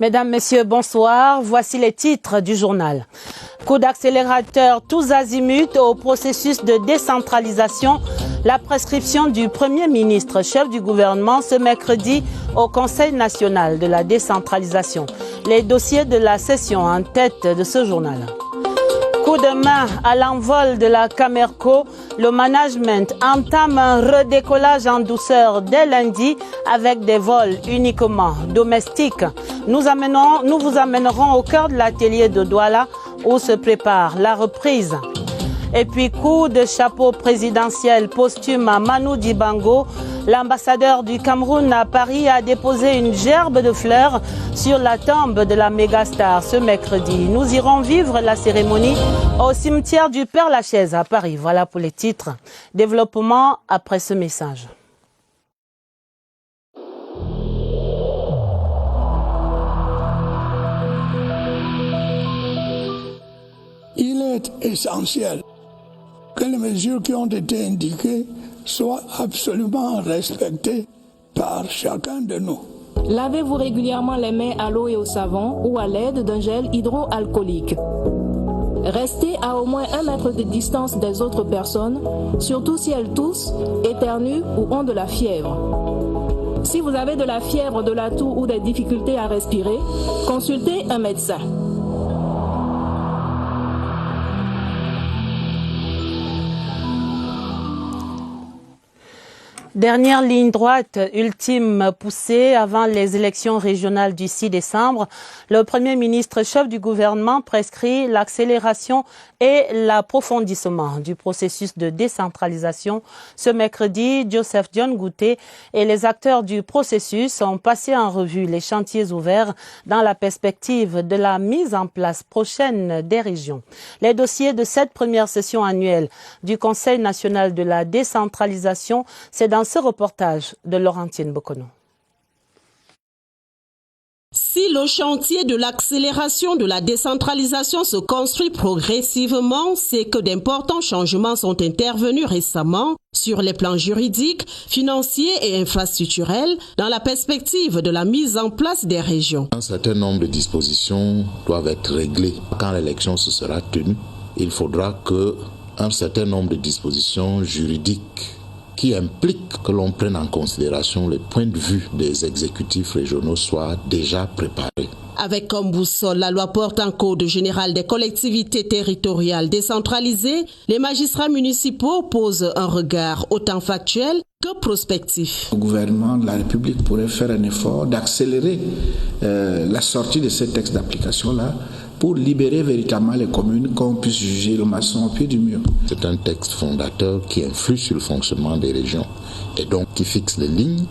Mesdames, Messieurs, bonsoir. Voici les titres du journal. Coup d'accélérateur tous azimuts au processus de décentralisation. La prescription du Premier ministre, chef du gouvernement, ce mercredi au Conseil national de la décentralisation. Les dossiers de la session en tête de ce journal. Coup de main à l'envol de la Camerco, le management entame un redécollage en douceur dès lundi avec des vols uniquement domestiques. Nous vous amènerons au cœur de l'atelier de Douala où se prépare la reprise. Et puis coup de chapeau présidentiel posthume à Manu Dibango. L'ambassadeur du Cameroun à Paris a déposé une gerbe de fleurs sur la tombe de la mégastar ce mercredi. Nous irons vivre la cérémonie au cimetière du Père-Lachaise à Paris. Voilà pour les titres. Développement après ce message. Il est essentiel que les mesures qui ont été indiquées soient absolument respectées par chacun de nous. Lavez-vous régulièrement les mains à l'eau et au savon ou à l'aide d'un gel hydroalcoolique. Restez à au moins 1 mètre de distance des autres personnes, surtout si elles toussent, éternuent ou ont de la fièvre. Si vous avez de la fièvre, de la toux ou des difficultés à respirer, consultez un médecin. Dernière ligne droite, ultime poussée avant les élections régionales du 6 décembre. Le Premier ministre, chef du gouvernement, prescrit l'accélération et l'approfondissement du processus de décentralisation. Ce mercredi, Joseph John Gouté et les acteurs du processus ont passé en revue les chantiers ouverts dans la perspective de la mise en place prochaine des régions. Les dossiers de cette première session annuelle du Conseil national de la décentralisation, c'est dans ce reportage de Laurentine Bokono. Si le chantier de l'accélération de la décentralisation se construit progressivement, c'est que d'importants changements sont intervenus récemment sur les plans juridiques, financiers et infrastructurels dans la perspective de la mise en place des régions. Un certain nombre de dispositions doivent être réglées. Quand l'élection se sera tenue, il faudra qu'un certain nombre de dispositions juridiques qui implique que l'on prenne en considération les points de vue des exécutifs régionaux soient déjà préparés. Avec comme boussole la loi portant code général des collectivités territoriales décentralisées, les magistrats municipaux posent un regard autant factuel que prospectif. Le gouvernement de la République pourrait faire un effort d'accélérer la sortie de ces textes d'application-là pour libérer véritablement les communes, qu'on puisse juger le maçon au pied du mur. C'est un texte fondateur qui influe sur le fonctionnement des régions et donc qui fixe les lignes,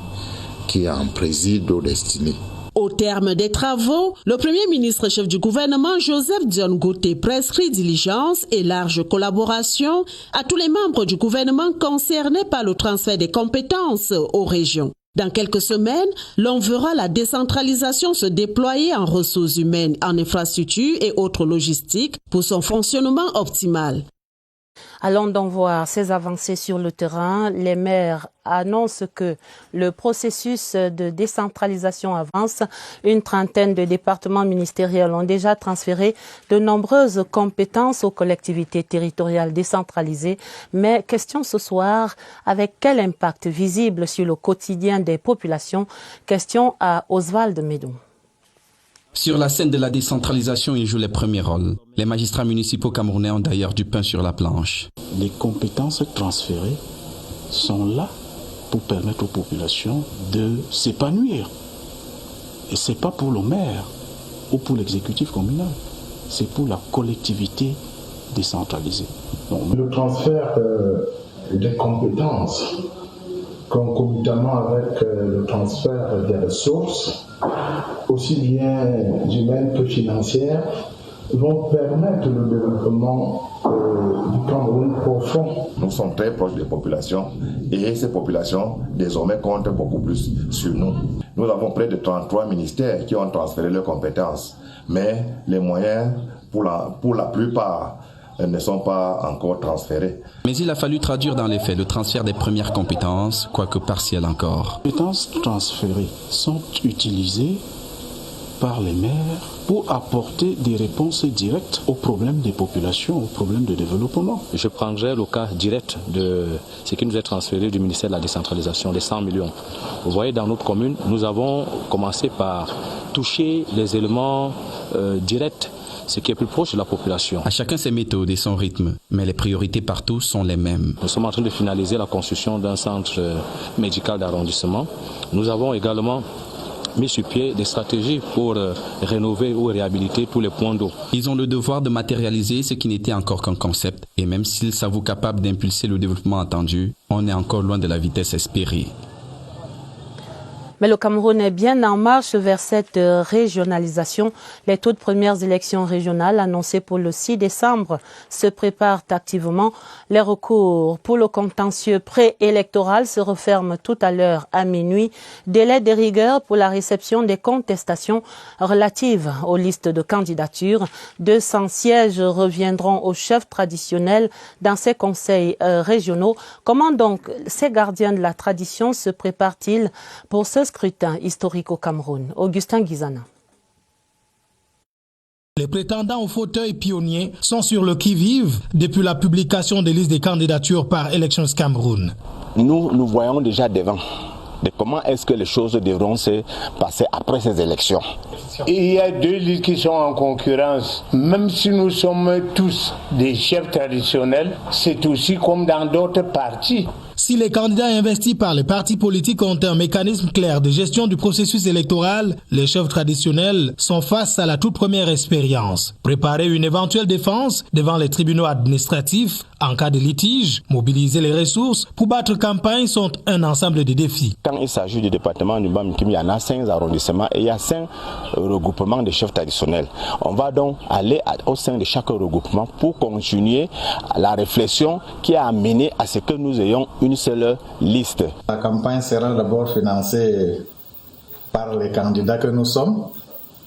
qui en préside aux destinées. Au terme des travaux, le Premier ministre chef du gouvernement Joseph John Gouté prescrit diligence et large collaboration à tous les membres du gouvernement concernés par le transfert des compétences aux régions. Dans quelques semaines, l'on verra la décentralisation se déployer en ressources humaines, en infrastructures et autres logistiques pour son fonctionnement optimal. Allons donc voir ces avancées sur le terrain. Les maires annoncent que le processus de décentralisation avance. Une trentaine de départements ministériels ont déjà transféré de nombreuses compétences aux collectivités territoriales décentralisées. Mais question ce soir, avec quel impact visible sur le quotidien des populations? Question à Oswald Médon. Sur la scène de la décentralisation, ils jouent les premiers rôles. Les magistrats municipaux camerounais ont d'ailleurs du pain sur la planche. Les compétences transférées sont là pour permettre aux populations de s'épanouir. Et ce n'est pas pour le maire ou pour l'exécutif communal, c'est pour la collectivité décentralisée. Donc, le transfert des compétences, concomitamment avec le transfert des ressources, aussi bien humaines que financières, vont permettre le développement du Cameroun profond. Nous sommes très proches des populations et ces populations désormais comptent beaucoup plus sur nous. Nous avons près de 33 ministères qui ont transféré leurs compétences, mais les moyens pour la plupart ne sont pas encore transférés. Mais il a fallu traduire dans les faits le transfert des premières compétences, quoique partiel encore. Les compétences transférées sont utilisées par les maires pour apporter des réponses directes aux problèmes des populations, aux problèmes de développement. Je prendrai le cas direct de ce qui nous est transféré du ministère de la décentralisation, les 100 millions. Vous voyez, dans notre commune, nous avons commencé par toucher les éléments directs, ce qui est plus proche de la population. À chacun ses méthodes et son rythme, mais les priorités partout sont les mêmes. Nous sommes en train de finaliser la construction d'un centre médical d'arrondissement. Nous avons également mis sur pied des stratégies pour rénover ou réhabiliter tous les points d'eau. Ils ont le devoir de matérialiser ce qui n'était encore qu'un concept. Et même s'ils s'avouent capables d'impulser le développement attendu, on est encore loin de la vitesse espérée. Mais le Cameroun est bien en marche vers cette régionalisation. Les toutes premières élections régionales annoncées pour le 6 décembre se préparent activement. Les recours pour le contentieux préélectoral se referment tout à l'heure à minuit. Délai de rigueur pour la réception des contestations relatives aux listes de candidatures. 200 sièges reviendront aux chefs traditionnels dans ces conseils régionaux. Comment donc ces gardiens de la tradition se préparent-ils pour ce scrutin historique au Cameroun? Augustin Guizana. Les prétendants au fauteuil pionnier sont sur le qui-vive depuis la publication des listes des candidatures par Elections Cameroun. Nous voyons déjà devant de comment est-ce que les choses devront se passer après ces élections. Il y a deux listes qui sont en concurrence. Même si nous sommes tous des chefs traditionnels, c'est aussi comme dans d'autres partis. Si les candidats investis par les partis politiques ont un mécanisme clair de gestion du processus électoral, les chefs traditionnels sont face à la toute première expérience. Préparer une éventuelle défense devant les tribunaux administratifs en cas de litige, mobiliser les ressources pour battre campagne sont un ensemble de défis. Quand il s'agit du département du Bamingkim, il y en a 5 arrondissements et il y a 5 regroupements de chefs traditionnels. On va donc aller au sein de chaque regroupement pour continuer la réflexion qui a amené à ce que nous ayons une seule liste. La campagne sera d'abord financée par les candidats que nous sommes,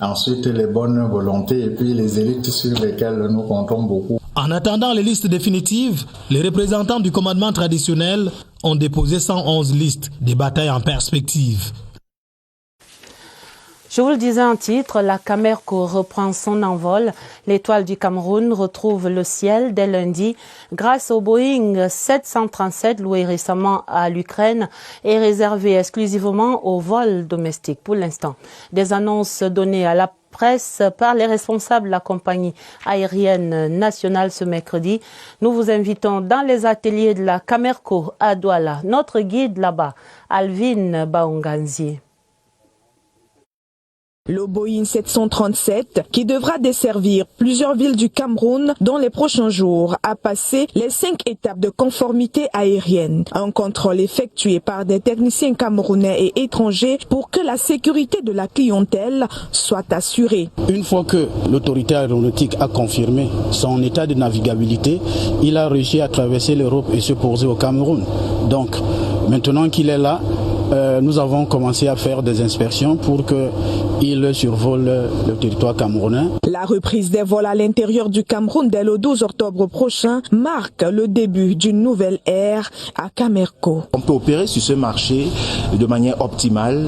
ensuite les bonnes volontés et puis les élites sur lesquelles nous comptons beaucoup. En attendant les listes définitives, les représentants du commandement traditionnel ont déposé 111 listes, des batailles en perspective. Je vous le disais en titre, la Camerco reprend son envol. L'étoile du Cameroun retrouve le ciel dès lundi grâce au Boeing 737 loué récemment à l'Ukraine et réservé exclusivement aux vols domestiques pour l'instant. Des annonces données à la presse par les responsables de la compagnie aérienne nationale ce mercredi. Nous vous invitons dans les ateliers de la Camerco à Douala. Notre guide là-bas, Alvin Baonganzi. Le Boeing 737, qui devra desservir plusieurs villes du Cameroun dans les prochains jours, a passé les 5 étapes de conformité aérienne. Un contrôle effectué par des techniciens camerounais et étrangers pour que la sécurité de la clientèle soit assurée. Une fois que l'autorité aéronautique a confirmé son état de navigabilité, il a réussi à traverser l'Europe et se poser au Cameroun. Donc, maintenant qu'il est là, nous avons commencé à faire des inspections pour qu'il survole le territoire camerounais. La reprise des vols à l'intérieur du Cameroun dès le 12 octobre prochain marque le début d'une nouvelle ère à Camerco. On peut opérer sur ce marché de manière optimale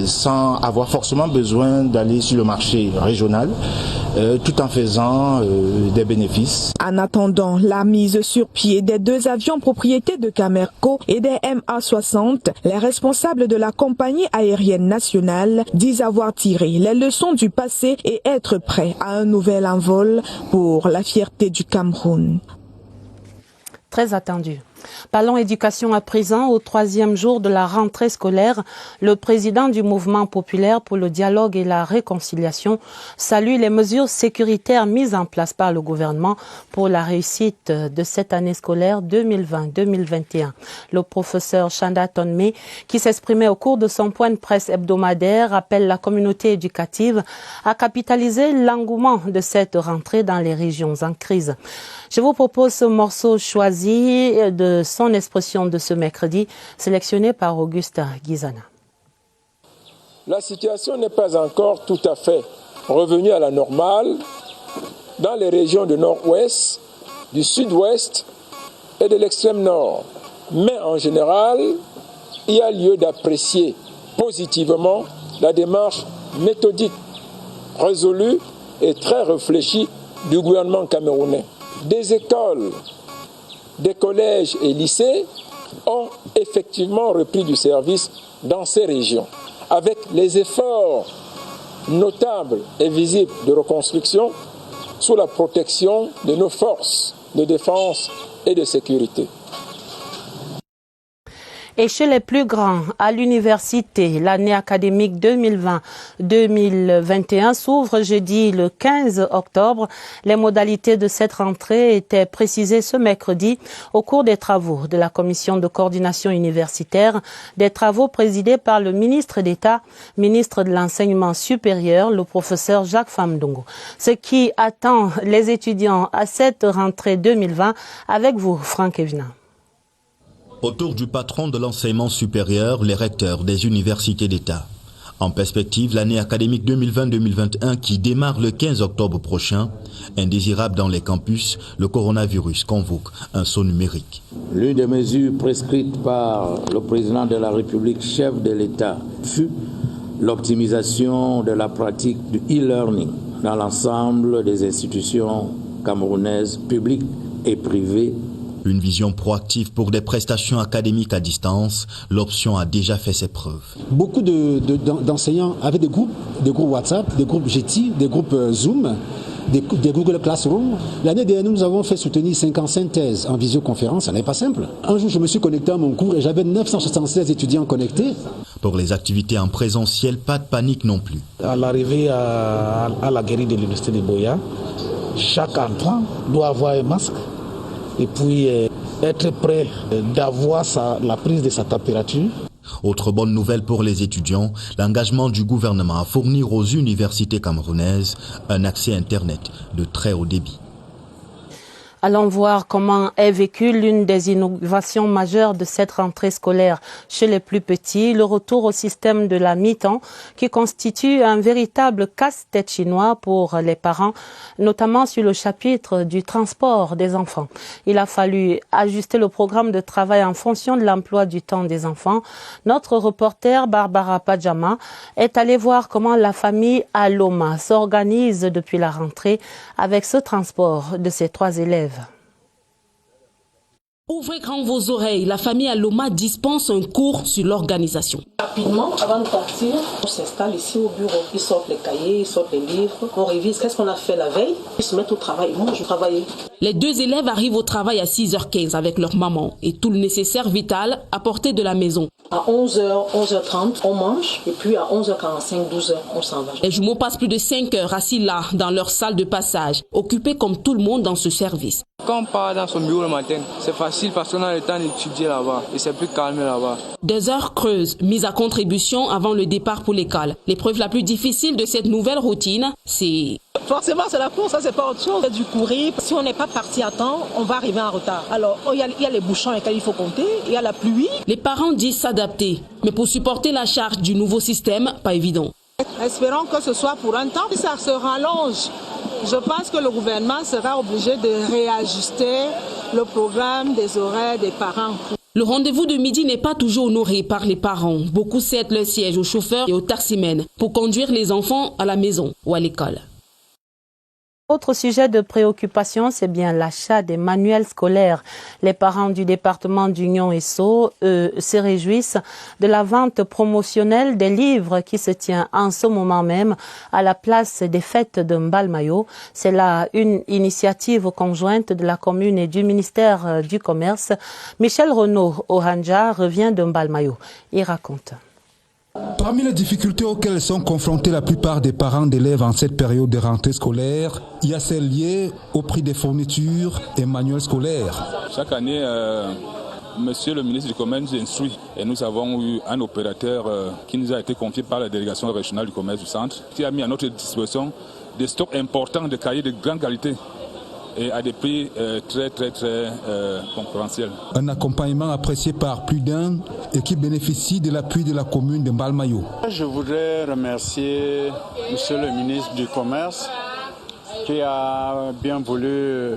sans avoir forcément besoin d'aller sur le marché régional tout en faisant des bénéfices. En attendant la mise sur pied des 2 avions propriété de Camerco et des MA60, les responsables de la compagnie aérienne nationale disent avoir tiré les leçons du passé et être prêts à un nouvel envol pour la fierté du Cameroun. Très attendu. Parlons éducation à présent. Au 3e jour de la rentrée scolaire, le président du mouvement populaire pour le dialogue et la réconciliation salue les mesures sécuritaires mises en place par le gouvernement pour la réussite de cette année scolaire 2020-2021. Le professeur Chanda Tonme, qui s'exprimait au cours de son point de presse hebdomadaire, appelle la communauté éducative à capitaliser l'engouement de cette rentrée dans les régions en crise. Je vous propose ce morceau choisi de son expression de ce mercredi, sélectionné par Augustin Guizana. La situation n'est pas encore tout à fait revenue à la normale dans les régions du nord-ouest, du sud-ouest et de l'extrême nord. Mais en général, il y a lieu d'apprécier positivement la démarche méthodique résolue et très réfléchie du gouvernement camerounais. Des écoles, des collèges et lycées ont effectivement repris du service dans ces régions, avec les efforts notables et visibles de reconstruction sous la protection de nos forces de défense et de sécurité. Et chez les plus grands, à l'université, l'année académique 2020-2021 s'ouvre jeudi le 15 octobre. Les modalités de cette rentrée étaient précisées ce mercredi au cours des travaux de la commission de coordination universitaire, des travaux présidés par le ministre d'État, ministre de l'enseignement supérieur, le professeur Jacques Famdongo. Ce qui attend les étudiants à cette rentrée 2020, avec vous, Franck Evina. Autour du patron de l'enseignement supérieur, les recteurs des universités d'État. En perspective, l'année académique 2020-2021 qui démarre le 15 octobre prochain, indésirable dans les campus, le coronavirus convoque un saut numérique. L'une des mesures prescrites par le président de la République, chef de l'État, fut l'optimisation de la pratique du e-learning dans l'ensemble des institutions camerounaises, publiques et privées. Une vision proactive pour des prestations académiques à distance, l'option a déjà fait ses preuves. Beaucoup d'enseignants avaient des groupes WhatsApp, des groupes Jeti, des groupes Zoom, des Google Classroom. L'année dernière, nous avons fait soutenir 55 thèses en visioconférence, ça n'est pas simple. Un jour, je me suis connecté à mon cours et j'avais 976 étudiants connectés. Pour les activités en présentiel, pas de panique non plus. À l'arrivée à la guérite de l'université de Boya, chaque entrant doit avoir un masque. Et puis être prêt d'avoir la prise de sa température. Autre bonne nouvelle pour les étudiants, l'engagement du gouvernement à fournir aux universités camerounaises un accès Internet de très haut débit. Allons voir comment est vécue l'une des innovations majeures de cette rentrée scolaire chez les plus petits, le retour au système de la mi-temps qui constitue un véritable casse-tête chinois pour les parents, notamment sur le chapitre du transport des enfants. Il a fallu ajuster le programme de travail en fonction de l'emploi du temps des enfants. Notre reporter Barbara Padjama est allée voir comment la famille Aloma s'organise depuis la rentrée avec ce transport de ses 3 élèves. Ouvrez grand vos oreilles, la famille Aloma dispense un cours sur l'organisation. Rapidement, avant de partir, on s'installe ici au bureau. Ils sortent les cahiers, ils sortent les livres, on révise qu'est-ce qu'on a fait la veille, ils se mettent au travail. Moi, je travaillais. Les 2 élèves arrivent au travail à 6h15 avec leur maman et tout le nécessaire vital apporté de la maison. À 11h, 11h30, on mange et puis à 11h45, 12h, on s'en va. Les jumeaux passent plus de 5 heures assis là, dans leur salle de passage, occupés comme tout le monde dans ce service. Quand on part dans son bureau le matin, c'est facile parce qu'on a le temps d'étudier là-bas et c'est plus calme là-bas. Des heures creuses, mises à contribution avant le départ pour l'école. L'épreuve la plus difficile de cette nouvelle routine, c'est... Forcément, c'est la course, ça c'est pas autre chose. C'est du courir. Si on n'est pas parti à temps, on va arriver en retard. Alors, il y a les bouchons avec lesquels il faut compter, il y a la pluie. Les parents disent s'adapter, mais pour supporter la charge du nouveau système, pas évident. Espérons que ce soit pour un temps. Si ça se rallonge, je pense que le gouvernement sera obligé de réajuster le programme des horaires des parents. Le rendez-vous de midi n'est pas toujours honoré par les parents. Beaucoup cèdent le siège aux chauffeurs et aux taximens pour conduire les enfants à la maison ou à l'école. Autre sujet de préoccupation, c'est bien l'achat des manuels scolaires. Les parents du département d'Union et Sceaux se réjouissent de la vente promotionnelle des livres qui se tient en ce moment même à la place des fêtes de Mbalmayo. C'est là une initiative conjointe de la commune et du ministère du Commerce. Michel Renaud Oranja revient de Mbalmayo. Il raconte. Parmi les difficultés auxquelles sont confrontés la plupart des parents d'élèves en cette période de rentrée scolaire, il y a celles liées au prix des fournitures et manuels scolaires. Chaque année, Monsieur le ministre du Commerce nous instruit et nous avons eu un opérateur qui nous a été confié par la délégation régionale du commerce du centre qui a mis à notre disposition des stocks importants de cahiers de grande qualité et à des prix très concurrentiels. Un accompagnement apprécié par plus d'un et qui bénéficie de l'appui de la commune de Mbalmayo. Je voudrais remercier Monsieur le ministre du Commerce qui a bien voulu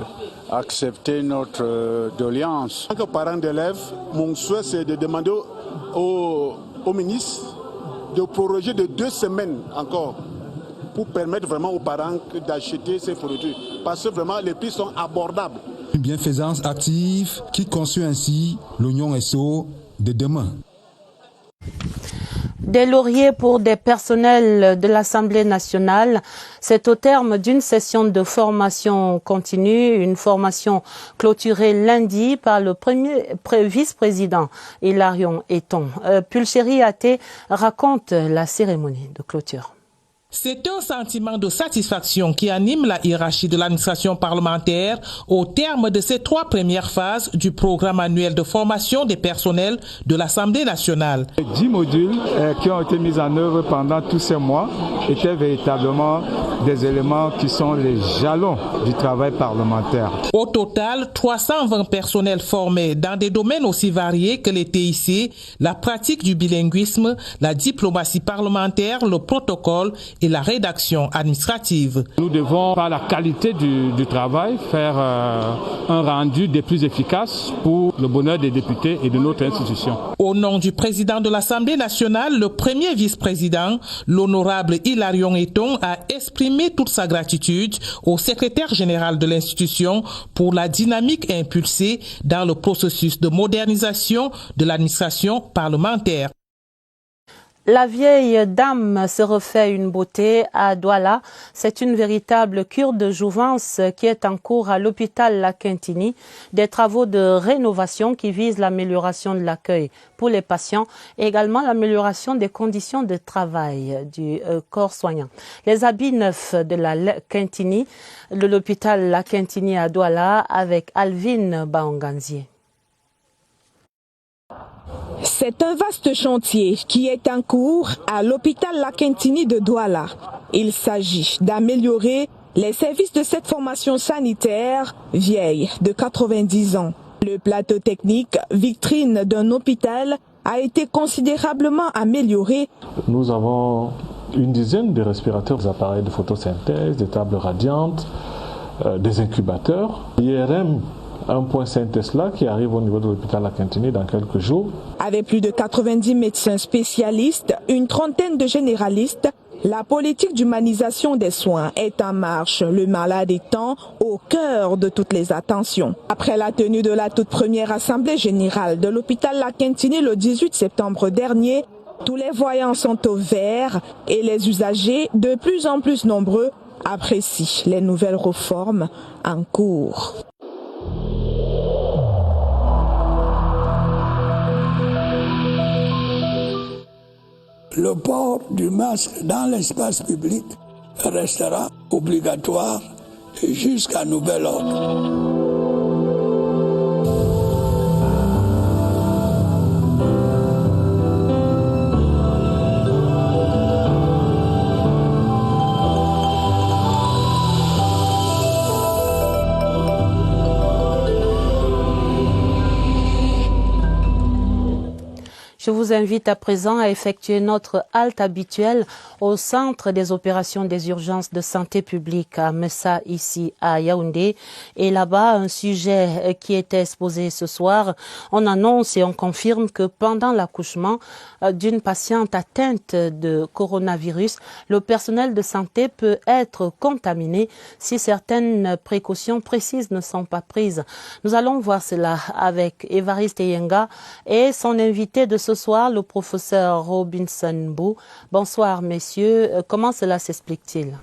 accepter notre doléance. En tant que parent d'élèves, mon souhait c'est de demander au ministre de proroger de 2 semaines encore pour permettre vraiment aux parents d'acheter ces fournitures. Parce que vraiment les prix sont abordables. Une bienfaisance active qui conçoit ainsi l'Union SO de demain. Des lauriers pour des personnels de l'Assemblée nationale, c'est au terme d'une session de formation continue, une formation clôturée lundi par le premier vice-président Hilarion Eton. Pulchéri Até raconte la cérémonie de clôture. C'est un sentiment de satisfaction qui anime la hiérarchie de l'administration parlementaire au terme de ces 3 premières phases du programme annuel de formation des personnels de l'Assemblée nationale. 10 modules qui ont été mis en œuvre pendant tous ces mois étaient véritablement des éléments qui sont les jalons du travail parlementaire. Au total, 320 personnels formés dans des domaines aussi variés que les TIC, la pratique du bilinguisme, la diplomatie parlementaire, le protocole et la rédaction administrative. Nous devons, par la qualité du travail, faire un rendu des plus efficaces pour le bonheur des députés et de notre institution. Au nom du président de l'Assemblée nationale, le premier vice-président, l'honorable Hilarion Eton, a exprimé toute sa gratitude au secrétaire général de l'institution pour la dynamique impulsée dans le processus de modernisation de l'administration parlementaire. La vieille dame se refait une beauté à Douala. C'est une véritable cure de jouvence qui est en cours à l'hôpital La Quintini. Des travaux de rénovation qui visent l'amélioration de l'accueil pour les patients et également l'amélioration des conditions de travail du corps soignant. Les habits neufs de la Quintini, de l'hôpital La Quintini à Douala avec Alvin Baonganzier. C'est un vaste chantier qui est en cours à l'hôpital La Quintini de Douala. Il s'agit d'améliorer les services de cette formation sanitaire vieille de 90 ans. Le plateau technique, vitrine d'un hôpital, a été considérablement amélioré. Nous avons une dizaine de respirateurs, des appareils de photosynthèse, des tables radiantes, des incubateurs. IRM 1.5 Tesla qui arrive au niveau de l'hôpital La Quintini dans quelques jours. Avec plus de 90 médecins spécialistes, une trentaine de généralistes, la politique d'humanisation des soins est en marche. Le malade étant au cœur de toutes les attentions. Après la tenue de la toute première assemblée générale de l'hôpital La Quintini le 18 septembre dernier, tous les voyants sont au vert et les usagers, de plus en plus nombreux, apprécient les nouvelles réformes en cours. Le port du masque dans l'espace public restera obligatoire jusqu'à nouvel ordre. Je vous invite à présent à effectuer notre halte habituelle au centre des opérations des urgences de santé publique à Messa, ici à Yaoundé. Et là-bas, un sujet qui était exposé ce soir, on annonce et on confirme que pendant l'accouchement d'une patiente atteinte de coronavirus, le personnel de santé peut être contaminé si certaines précautions précises ne sont pas prises. Nous allons voir cela avec Évariste Yenga et son invité de ce soir, le professeur Robinson Bou. Bonsoir, messieurs. Comment cela s'explique-t-il?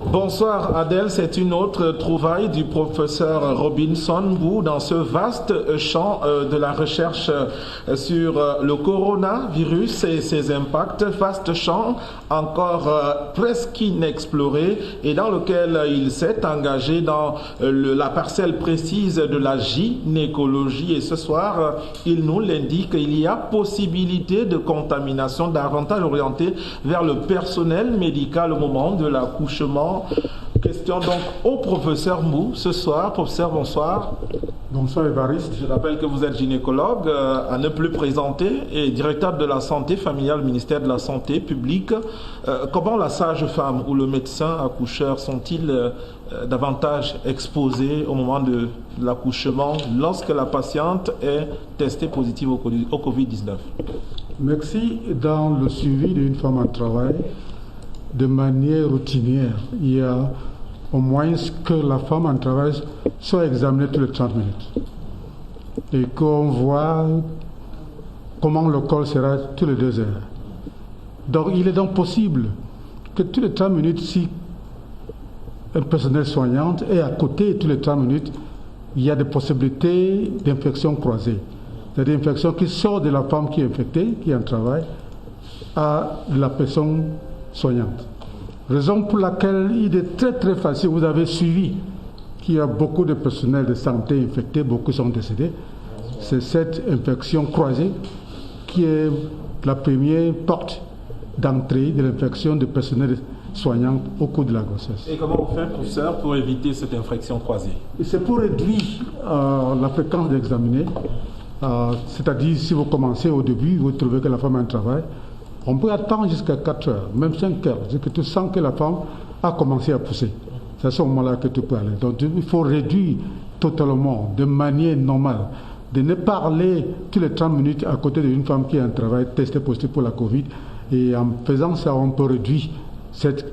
Bonsoir Adèle, c'est une autre trouvaille du professeur Robinson Bou dans ce vaste champ de la recherche sur le coronavirus et ses impacts, vaste champ encore presque inexploré et dans lequel il s'est engagé dans la parcelle précise de la gynécologie. Et ce soir, il nous l'indique, il y a possibilité de contamination davantage orientée vers le personnel médical au moment de l'accouchement. Question donc au professeur Mou ce soir. Professeur, bonsoir. Bonsoir Évariste. Je rappelle que vous êtes gynécologue, à ne plus présenter, et directeur de la santé familiale, ministère de la Santé publique. Comment la sage-femme ou le médecin accoucheur sont-ils davantage exposés au moment de l'accouchement lorsque la patiente est testée positive au Covid-19? Merci. Dans le suivi d'une femme en travail, de manière routinière, il y a au moins que la femme en travail soit examinée tous les 30 minutes et qu'on voit comment le col sera tous les 2 heures. Donc il est donc possible que tous les 30 minutes, si un personnel soignant est à côté, tous les 30 minutes, il y a des possibilités d'infection croisée. C'est-à-dire infection qui sort de la femme qui est infectée, qui est en travail, à la personne soignante. Raison pour laquelle il est très très facile, vous avez suivi qu'il y a beaucoup de personnel de santé infectés, beaucoup sont décédés. C'est cette infection croisée qui est la première porte d'entrée de l'infection du personnel soignant au cours de la grossesse. Et comment on fait, professeur, pour éviter cette infection croisée? C'est pour réduire la fréquence d'examiner. C'est-à-dire, si vous commencez au début, vous trouvez que la femme a un travail, on peut attendre jusqu'à 4 heures, même 5 heures, que tu sens que la femme a commencé à pousser. C'est à ce moment-là que tu peux aller. Donc il faut réduire totalement, de manière normale, de ne pas aller tous les 30 minutes à côté d'une femme qui a un travail testé positif pour la Covid. Et en faisant ça, on peut réduire cette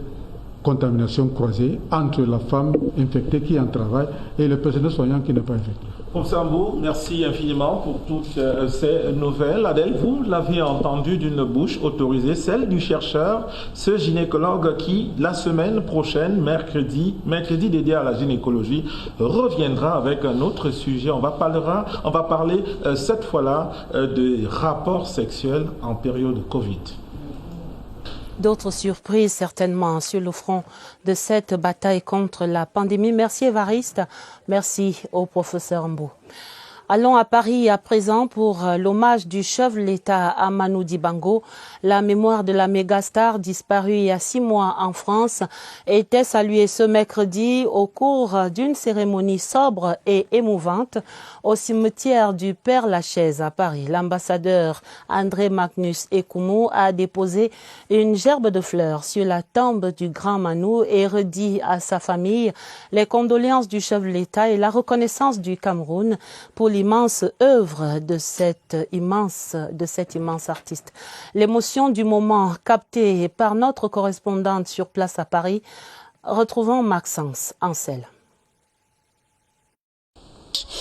contamination croisée entre la femme infectée qui est en travail et le personnel soignant qui n'est pas infecté. Professeur Mbou, merci infiniment pour toutes ces nouvelles. Adèle, vous l'avez entendu d'une bouche autorisée, celle du chercheur, ce gynécologue qui, la semaine prochaine, mercredi dédié à la gynécologie, reviendra avec un autre sujet. On va parler cette fois-là des rapports sexuels en période Covid. D'autres surprises certainement sur le front de cette bataille contre la pandémie. Merci Évariste, merci au professeur Mbou. Allons à Paris à présent pour l'hommage du chef de l'État à Manu Dibango. La mémoire de la mégastar disparue il y a 6 mois en France était saluée ce mercredi au cours d'une cérémonie sobre et émouvante au cimetière du Père-Lachaise à Paris. L'ambassadeur André Magnus Ekumu a déposé une gerbe de fleurs sur la tombe du grand Manu et redit à sa famille les condoléances du chef de l'État et la reconnaissance du Cameroun pour l'immense œuvre de cet immense artiste. L'émotion du moment captée par notre correspondante sur place à Paris. Retrouvons Maxence Ancel.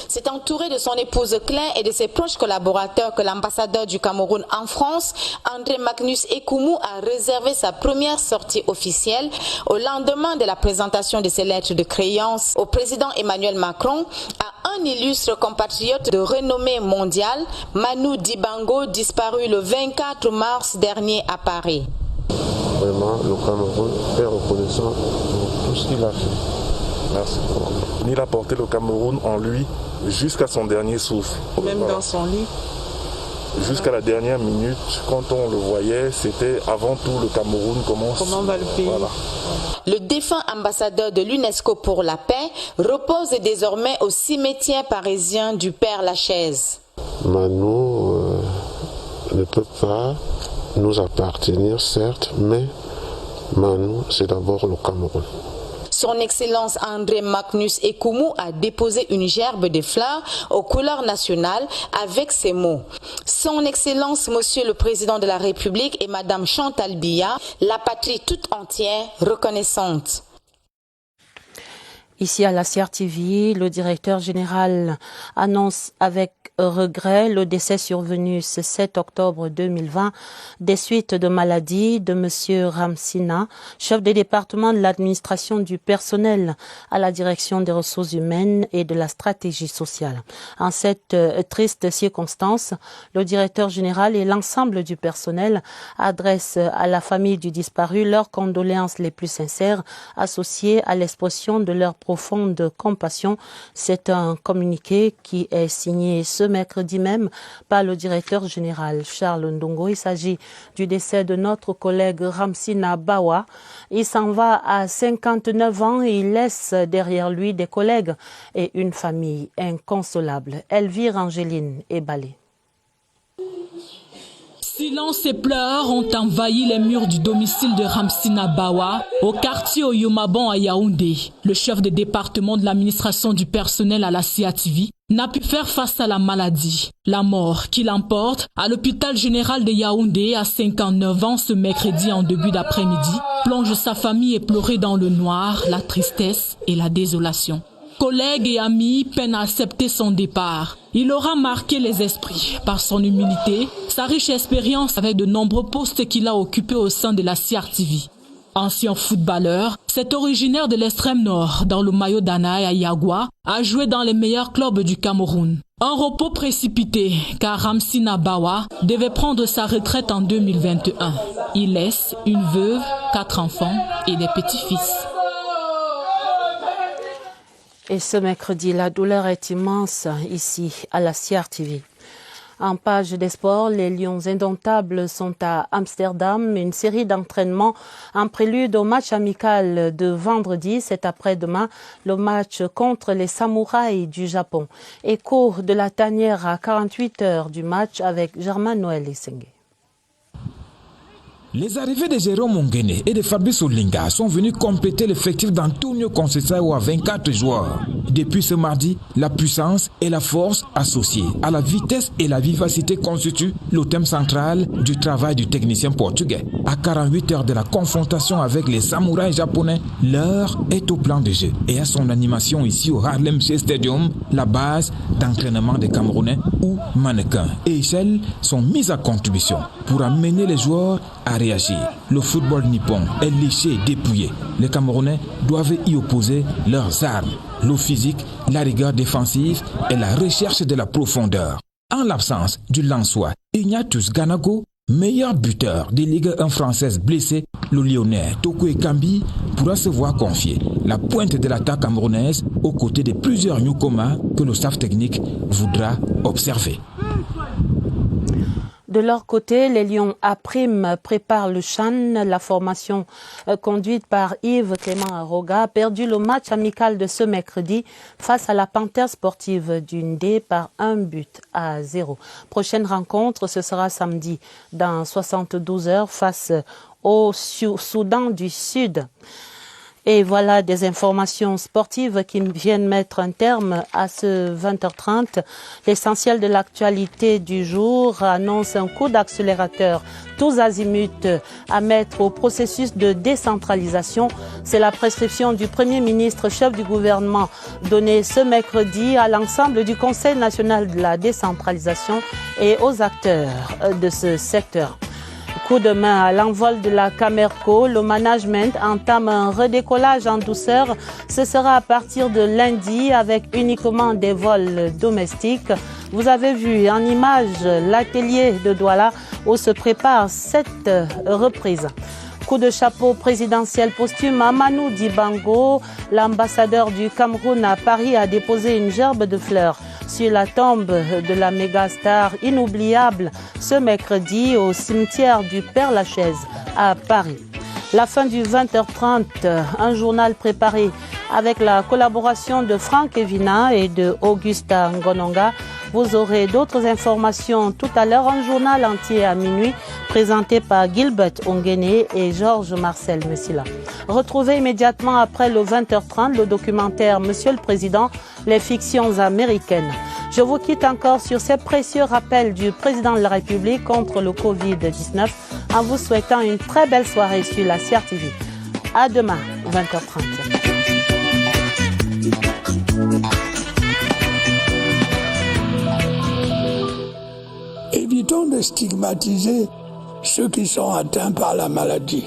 C'est entouré de son épouse Claire et de ses proches collaborateurs que l'ambassadeur du Cameroun en France, André Magnus Ekumu, a réservé sa première sortie officielle au lendemain de la présentation de ses lettres de créance au président Emmanuel Macron à un illustre compatriote de renommée mondiale, Manu Dibango, disparu le 24 mars dernier à Paris. Vraiment, le Cameroun est reconnaissant pour tout ce qu'il a fait. Merci. Il a porté le Cameroun en lui jusqu'à son dernier souffle. Même dans son lit. Jusqu'à la dernière minute, quand on le voyait, c'était avant tout le Cameroun. Comment va le pays. Voilà. Le défunt ambassadeur de l'UNESCO pour la paix repose désormais au cimetière parisien du Père-Lachaise. Manu ne peut pas nous appartenir, certes, mais Manu, c'est d'abord le Cameroun. Son Excellence André Magnus Ekumu a déposé une gerbe de fleurs aux couleurs nationales avec ces mots. Son Excellence, Monsieur le Président de la République et Madame Chantal Biya, la patrie toute entière reconnaissante. Ici à la CRTV, le directeur général annonce avec regret le décès survenu ce 7 octobre 2020 des suites de maladie de M. Ramsina, chef des départements de l'administration du personnel à la direction des ressources humaines et de la stratégie sociale. En cette triste circonstance, le directeur général et l'ensemble du personnel adressent à la famille du disparu leurs condoléances les plus sincères associées à l'expression de leurs profonde compassion. C'est un communiqué qui est signé ce mercredi même par le directeur général Charles Ndongo. Il s'agit du décès de notre collègue Ramsina Bawa. Il s'en va à 59 ans et il laisse derrière lui des collègues et une famille inconsolable. Elvire Angéline Ebalé. Silence et pleurs ont envahi les murs du domicile de Ramsina Bawa au quartier Oyomabon à Yaoundé. Le chef de département de l'administration du personnel à la CIATV n'a pu faire face à la maladie. La mort qui l'emporte à l'hôpital général de Yaoundé à 59 ans ce mercredi en début d'après-midi plonge sa famille éplorée dans le noir, la tristesse et la désolation. Collègues et amis peinent à accepter son départ. Il aura marqué les esprits par son humilité, sa riche expérience avec de nombreux postes qu'il a occupés au sein de la CIATV. Ancien footballeur, cet originaire de l'extrême nord, dans le maillot d'Anaï à Yagua, a joué dans les meilleurs clubs du Cameroun. Un repos précipité, car Ramsina Bawa devait prendre sa retraite en 2021. Il laisse une veuve, 4 enfants et des petits-fils. Et ce mercredi, la douleur est immense ici à la CIATV. En page des sports, les Lions indomptables sont à Amsterdam. Une série d'entraînements en prélude au match amical de vendredi. C'est après-demain le match contre les Samouraïs du Japon. Écho de la tanière à 48 heures du match avec Germain-Noël Essengé. Les arrivées de Jérôme Ongene et de Fabrice Olinga sont venus compléter l'effectif d'Antonio Conceição à 24 joueurs. Depuis ce mardi, la puissance et la force associées à la vitesse et la vivacité constituent le thème central du travail du technicien portugais. À 48 heures de la confrontation avec les samouraïs japonais, l'heure est au plan de jeu et à son animation ici au Harlem Shake Stadium, la base d'entraînement des Camerounais où mannequins et échelles sont mises à contribution pour amener les joueurs à réagir. Le football nippon est léché et dépouillé. Les Camerounais doivent y opposer leurs armes, l'eau physique, la rigueur défensive et la recherche de la profondeur. En l'absence du Lançois Ignatius Ganago, meilleur buteur des Ligue 1 françaises blessé, le Lyonnais Toko Ekambi pourra se voir confier la pointe de l'attaque camerounaise aux côtés de plusieurs newcomers que le staff technique voudra observer. De leur côté, les Lions A' préparent le CHAN. La formation conduite par Yves Clément Aroga a perdu le match amical de ce mercredi face à la Panthère sportive du Ndé par 1-0. Prochaine rencontre, ce sera samedi dans 72 heures face au Soudan du Sud. Et voilà des informations sportives qui viennent mettre un terme à ce 20h30. L'essentiel de l'actualité du jour annonce un coup d'accélérateur tous azimuts à mettre au processus de décentralisation. C'est la prescription du Premier ministre, chef du gouvernement, donnée ce mercredi à l'ensemble du Conseil national de la décentralisation et aux acteurs de ce secteur. Coup de main à l'envol de la Camerco, le management entame un redécollage en douceur. Ce sera à partir de lundi avec uniquement des vols domestiques. Vous avez vu en image l'atelier de Douala où se prépare cette reprise. Coup de chapeau présidentiel posthume à Manu Dibango. L'ambassadeur du Cameroun à Paris a déposé une gerbe de fleurs sur la tombe de la mégastar inoubliable ce mercredi au cimetière du Père-Lachaise à Paris. La fin du 20h30, un journal préparé avec la collaboration de Franck Evina et de Augusta Ngononga. Vous aurez d'autres informations tout à l'heure, un journal entier à minuit présenté par Gilbert Ongene et Georges Marcel Messila. Retrouvez immédiatement après le 20h30 le documentaire Monsieur le Président, les fictions américaines. Je vous quitte encore sur ces précieux rappels du président de la République contre le Covid-19 en vous souhaitant une très belle soirée sur la CIATV. À demain, 20h30. Évitons de stigmatiser ceux qui sont atteints par la maladie.